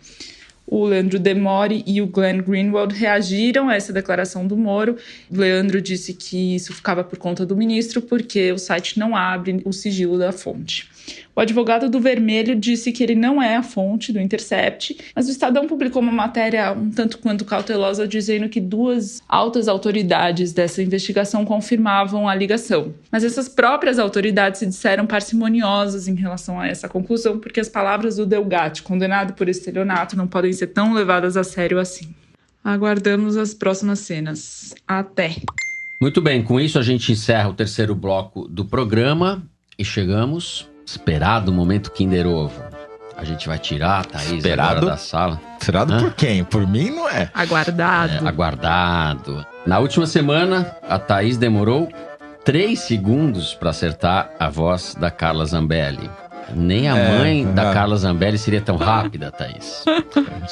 S6: O Leandro Demore e o Glenn Greenwald reagiram a essa declaração do Moro. O Leandro disse que isso ficava por conta do ministro, porque o site não abre o sigilo da fonte. O advogado do Vermelho disse que ele não é a fonte do Intercept, mas o Estadão publicou uma matéria um tanto quanto cautelosa dizendo que 2 altas autoridades dessa investigação confirmavam a ligação. Mas essas próprias autoridades se disseram parcimoniosas em relação a essa conclusão, porque as palavras do Delgatti, condenado por estelionato, não podem ser tão levadas a sério assim. Aguardamos as próximas cenas. Até!
S2: Muito bem, com isso a gente encerra o 3º bloco do programa e chegamos... Esperado momento Kinder Ovo. A gente vai tirar a Thaís agora da sala.
S4: Esperado por quem? Por mim não é.
S6: Aguardado.
S2: Aguardado. Na última semana, a Thaís demorou 3 segundos para acertar a voz da Carla Zambelli. Nem a mãe da Carla Zambelli seria tão rápida, Thaís.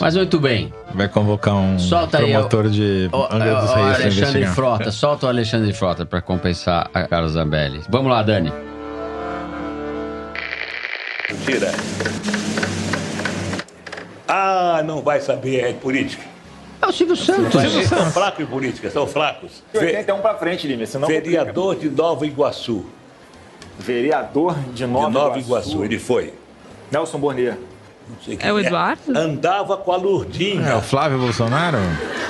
S2: Mas muito bem.
S4: Vai convocar um
S2: solta
S4: promotor de Angra dos Reis.
S2: Alexandre Frota. Solta o Alexandre Frota para compensar a Carla Zambelli. Vamos lá, Dani.
S13: Tira. Ah, não vai saber, é política.
S2: É o Silvio Santos.
S13: Vocês são fracos em política, são fracos.
S14: 81 pra frente, Lima, senão...
S13: Vereador de Nova Iguaçu.
S14: Vereador de Nova
S13: Iguaçu, ele foi.
S14: Nelson Bornier.
S6: É o Eduardo?
S13: Andava com a Lourdinha.
S4: É o Flávio Bolsonaro,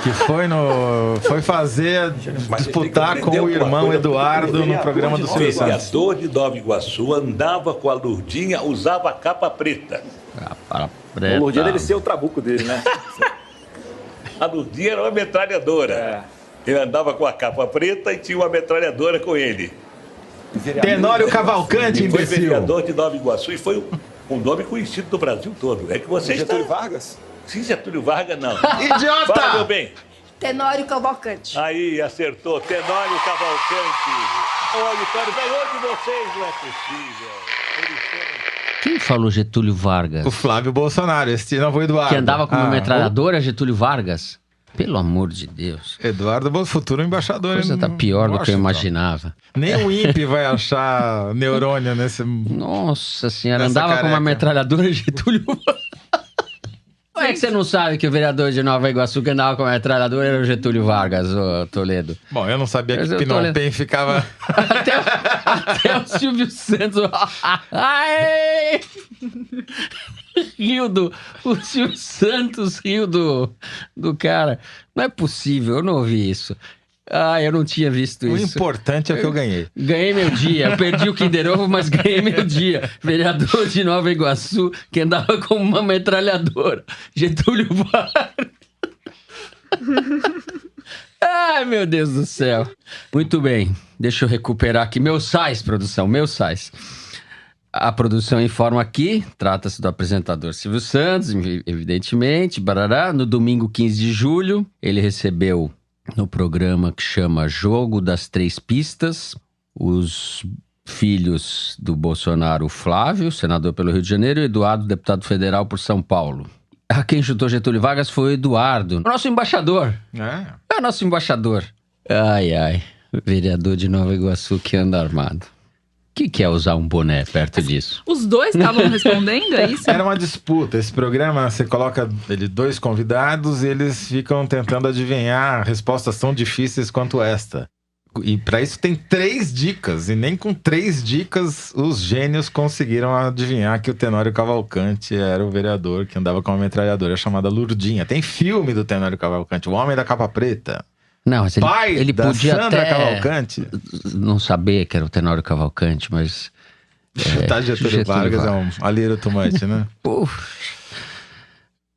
S4: que foi fazer, disputar com o irmão Eduardo no programa do Silvio Santos.
S13: Vereador de Nova Iguaçu, andava com a Lourdinha, usava capa preta.
S2: Capa preta.
S14: O Lourdinha deve ser o trabuco dele, né?
S13: A Lourdinha era uma metralhadora. Ele andava com a capa preta e tinha uma metralhadora com ele.
S4: Tenório Cavalcante,
S13: imbecil. Foi vereador de Nova Iguaçu e foi um nome conhecido no Brasil todo. É que você
S14: Getúlio Vargas?
S13: Sim, Getúlio Vargas não.
S4: Idiota!
S13: Fala, meu bem.
S15: Tenório Cavalcante.
S13: Aí, acertou. Tenório Cavalcante. Olha, ganhou de vocês, não é possível.
S2: Quem falou Getúlio Vargas?
S4: O Flávio Bolsonaro, esse não foi o Eduardo.
S2: Que andava com uma metralhadora, Getúlio Vargas? Pelo amor de Deus.
S4: Eduardo, futuro embaixador.
S2: A coisa tá pior do que eu imaginava.
S4: Nem o INPE vai achar neurônio nesse...
S2: Nossa senhora, andava com uma metralhadora, Getúlio Vargas. Como é que você não sabe que o vereador de Nova Iguaçu que andava com a metralhadora era o Getúlio Vargas, ô Toledo?
S4: Bom, eu não sabia que Pinóquio ficava...
S2: até o Silvio Santos... Ai! O Silvio Santos riu do cara. Não é possível, eu não ouvi isso. Eu não tinha visto isso.
S4: O importante é que eu ganhei.
S2: Ganhei meu dia. Eu perdi o Kinder Ovo, mas ganhei meu dia. Vereador de Nova Iguaçu que andava com uma metralhadora. Getúlio Vargas. Ai, meu Deus do céu. Muito bem. Deixa eu recuperar aqui. Meus sais, produção. Meus sais. A produção informa aqui, trata-se do apresentador Silvio Santos, evidentemente, barará. No domingo 15 de julho, ele recebeu no programa que chama Jogo das Três Pistas, os filhos do Bolsonaro, Flávio, senador pelo Rio de Janeiro, e Eduardo, deputado federal por São Paulo. Quem chutou Getúlio Vargas foi o Eduardo, o nosso embaixador. É o nosso embaixador. Ai, vereador de Nova Iguaçu que anda armado. O que é usar um boné perto disso?
S6: Os dois estavam respondendo, é isso?
S4: Era uma disputa. Esse programa, você coloca dois convidados e eles ficam tentando adivinhar respostas tão difíceis quanto esta. E para isso tem 3 dicas. E nem com 3 dicas os gênios conseguiram adivinhar que o Tenório Cavalcante era o vereador que andava com uma metralhadora chamada Lurdinha. Tem filme do Tenório Cavalcante, O Homem da Capa Preta.
S2: Não, mas ele
S4: da
S2: podia
S4: Sandra
S2: até
S4: Cavalcante.
S2: Não saber que era o Tenório Cavalcante, mas...
S4: Chutar Getúlio Vargas é um alheiro tomate, né?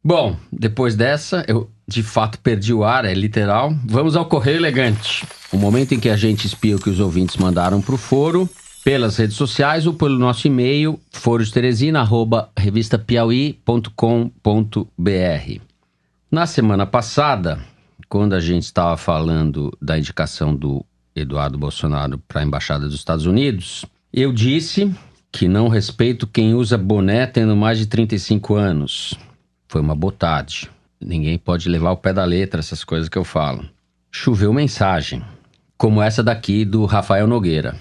S2: Bom, depois dessa, eu de fato perdi o ar, é literal. Vamos ao Correio Elegante. O momento em que a gente espia o que os ouvintes mandaram pro foro, pelas redes sociais ou pelo nosso e-mail, forosteresina@revistapiauí.com.br. Na semana passada, quando a gente estava falando da indicação do Eduardo Bolsonaro para a Embaixada dos Estados Unidos, eu disse que não respeito quem usa boné tendo mais de 35 anos. Foi uma botade. Ninguém pode levar o pé da letra essas coisas que eu falo. Choveu mensagem, como essa daqui do Rafael Nogueira.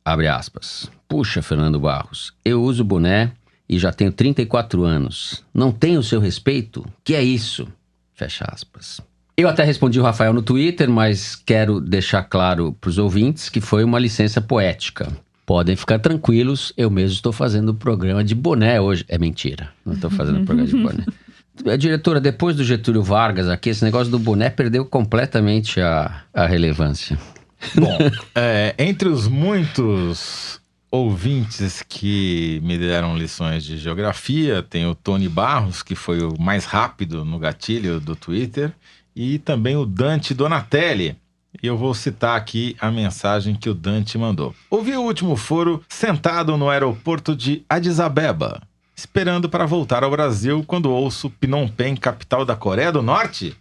S2: Abre aspas. Puxa, Fernando Barros, eu uso boné e já tenho 34 anos. Não tenho o seu respeito? Que é isso? Fecha aspas. Eu até respondi o Rafael no Twitter, mas quero deixar claro para os ouvintes que foi uma licença poética. Podem ficar tranquilos, eu mesmo estou fazendo o programa de boné hoje. É mentira, não estou fazendo o programa de boné. Diretora, depois do Getúlio Vargas aqui, esse negócio do boné perdeu completamente a relevância.
S4: Bom, entre os muitos ouvintes que me deram lições de geografia, tem o Tony Barros, que foi o mais rápido no gatilho do Twitter, e também o Dante Donatelli. E eu vou citar aqui a mensagem que o Dante mandou. Ouvi o último foro sentado no aeroporto de Addis Abeba, esperando para voltar ao Brasil quando ouço Phnom Penh, capital da Coreia do Norte.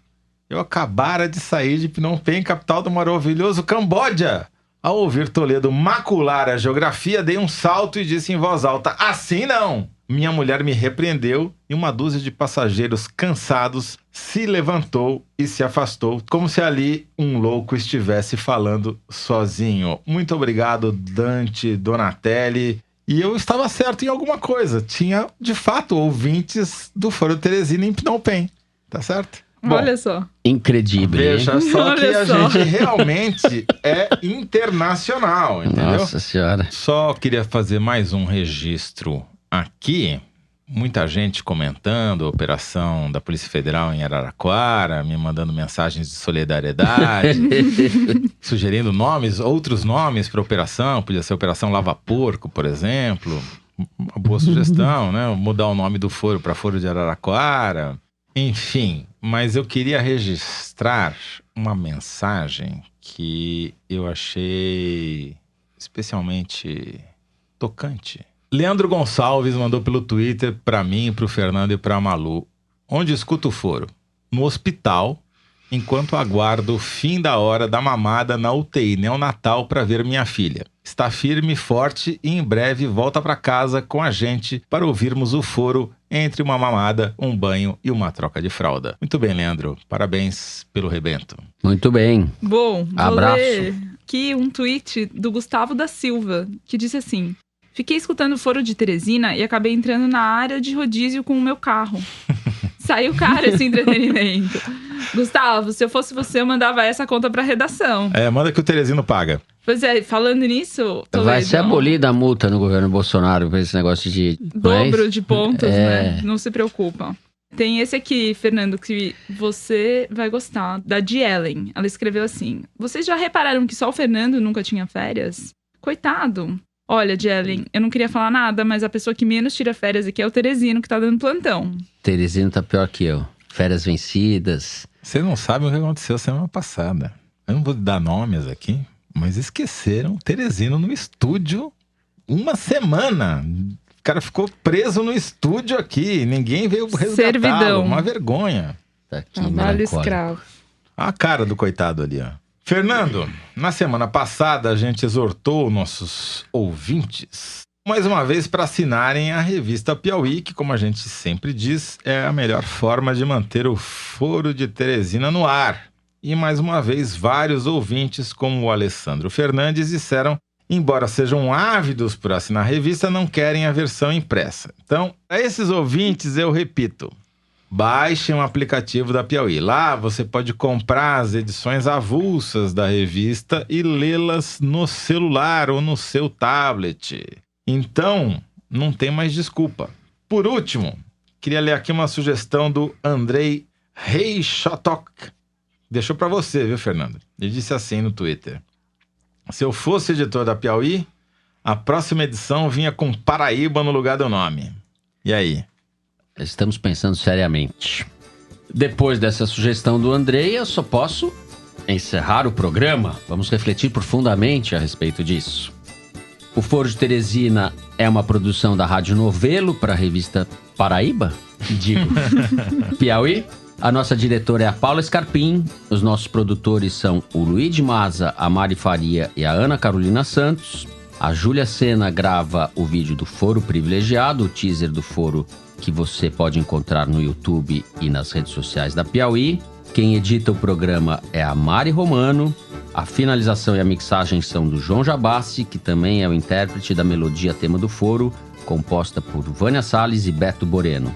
S4: Eu acabara de sair de Phnom Penh, capital do maravilhoso Camboja. Ao ouvir Toledo macular a geografia, dei um salto e disse em voz alta, assim não! Minha mulher me repreendeu e uma dúzia de passageiros cansados se levantou e se afastou, como se ali um louco estivesse falando sozinho. Muito obrigado, Dante Donatelli. E eu estava certo em alguma coisa. Tinha, de fato, ouvintes do Foro Teresina em Phnom Penh. Tá certo?
S6: Bom, olha só.
S2: Incredível.
S4: Veja só que a gente realmente é internacional, entendeu?
S2: Nossa Senhora.
S4: Só queria fazer mais um registro aqui. Muita gente comentando a operação da Polícia Federal em Araraquara, me mandando mensagens de solidariedade, sugerindo nomes, outros nomes para a operação. Podia ser Operação Lava Porco, por exemplo. Uma boa sugestão, né? Mudar o nome do foro para Foro de Araraquara. Enfim, mas eu queria registrar uma mensagem que eu achei especialmente tocante. Leandro Gonçalves mandou pelo Twitter para mim, para o Fernando e para a Malu. Onde escuto o foro? No hospital, enquanto aguardo o fim da hora da mamada na UTI neonatal para ver minha filha. Está firme e forte e em breve volta para casa com a gente para ouvirmos o foro entre uma mamada, um banho e uma troca de fralda. Muito bem, Leandro. Parabéns pelo rebento.
S2: Muito bem.
S6: Bom,
S2: abraço.
S6: Vou ler aqui um tweet do Gustavo da Silva, que disse assim: fiquei escutando o foro de Teresina e acabei entrando na área de rodízio com o meu carro. Saiu caro esse entretenimento. Gustavo, se eu fosse você, eu mandava essa conta pra redação.
S4: Manda que o Teresino paga.
S6: Pois é, falando nisso, Toledo,
S2: vai ser abolida a multa no governo Bolsonaro por esse negócio de...
S6: dobro de pontos, né? Não se preocupa. Tem esse aqui, Fernando, que você vai gostar, da Ellen. Ela escreveu assim: vocês já repararam que só o Fernando nunca tinha férias? Coitado. Olha, Ellen, eu não queria falar nada, mas a pessoa que menos tira férias aqui é o Teresino, que tá dando plantão.
S2: Teresino tá pior que eu. Férias vencidas.
S4: Você não sabe o que aconteceu semana passada. Eu não vou dar nomes aqui, mas esqueceram o Teresino no estúdio uma semana. cara ficou preso no estúdio aqui. Ninguém veio resgatá-lo.
S6: Servidão.
S4: Uma vergonha.
S2: Tá aqui,
S6: Trabalho escravo.
S4: A cara do coitado ali, ó. Fernando, na semana passada a gente exortou nossos ouvintes mais uma vez para assinarem a revista Piauí, que, como a gente sempre diz, é a melhor forma de manter o Foro de Teresina no ar. E mais uma vez, vários ouvintes, como o Alessandro Fernandes, disseram, embora sejam ávidos por assinar a revista, não querem a versão impressa. Então, para esses ouvintes, eu repito, baixem o aplicativo da Piauí. Lá você pode comprar as edições avulsas da revista e lê-las no celular ou no seu tablet. Então, não tem mais desculpa. Por último, queria ler aqui uma sugestão do Andrei Reichotok. Deixou para você, viu, Fernando? Ele disse assim no Twitter. Se eu fosse editor da Piauí, a próxima edição vinha com Paraíba no lugar do nome. E aí?
S2: Estamos pensando seriamente. Depois dessa sugestão do Andrei, eu só posso encerrar o programa. Vamos refletir profundamente a respeito disso. O Foro de Teresina é uma produção da Rádio Novelo para a revista Paraíba? Digo, Piauí. A nossa diretora é a Paula Scarpim. Os nossos produtores são o Luiz de Maza, a Mari Faria e a Ana Carolina Santos. A Júlia Sena grava o vídeo do Foro Privilegiado, o teaser do Foro que você pode encontrar no YouTube e nas redes sociais da Piauí. Quem edita o programa é a Mari Romano. A finalização e a mixagem são do João Jabassi, que também é o intérprete da melodia tema do Foro, composta por Vânia Salles e Beto Boreno.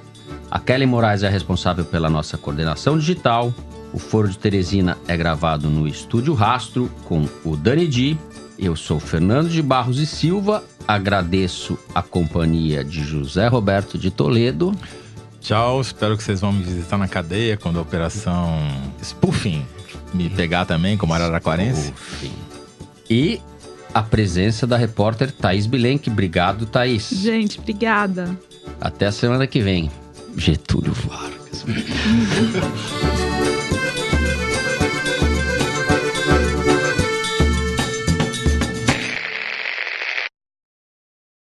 S2: A Kelly Moraes é responsável pela nossa coordenação digital. O Foro de Teresina é gravado no Estúdio Rastro com o Dani Di. Eu sou Fernando de Barros e Silva. Agradeço a companhia de José Roberto de Toledo.
S4: Tchau, espero que vocês vão me visitar na cadeia quando a operação Spoofing me pegar também, como araraquarense.
S2: E a presença da repórter Thaís Bilenque. Obrigado, Thaís.
S6: Gente, obrigada.
S2: Até a semana que vem. Getúlio Vargas.